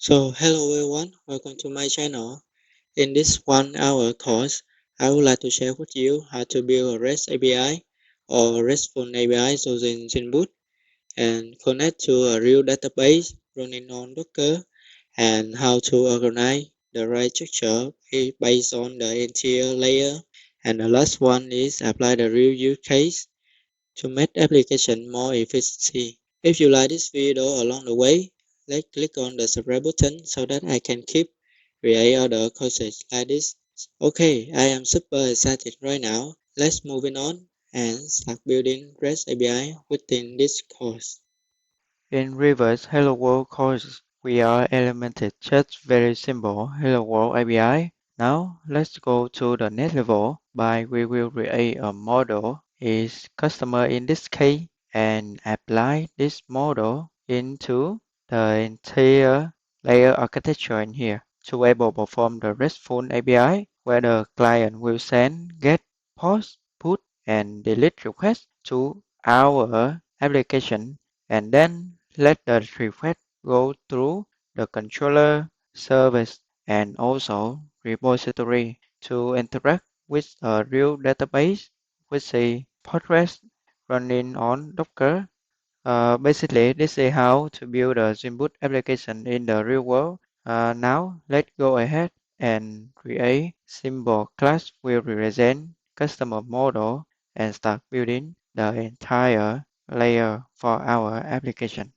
So hello everyone, welcome to my channel. In this 1 hour course, I would like to share with you how to build a REST API or RESTful API using Spring Boot and connect to a real database running on Docker and how to organize the right structure based on the entire layer. And the last one is apply the real use case to make application more efficient. If you like this video along the way, let's click on the subscribe button so that I can keep create other courses like this. Okay, I am super excited right now. Let's moving on and start building REST API within this course. In reverse Hello World course, we are implemented just very simple Hello World API. Now let's go to the next level by we will create a model is customer in this case and apply this model into the entire layer architecture in here to able perform the RESTful API where the client will send, get, post, put, and delete requests to our application and then let the request go through the controller, service, and also repository to interact with a real database, which is Postgres running on Docker. Basically, this is how to build a Spring Boot application in the real world. Now, let's go ahead and create symbol class will represent customer model and start building the entire layer for our application.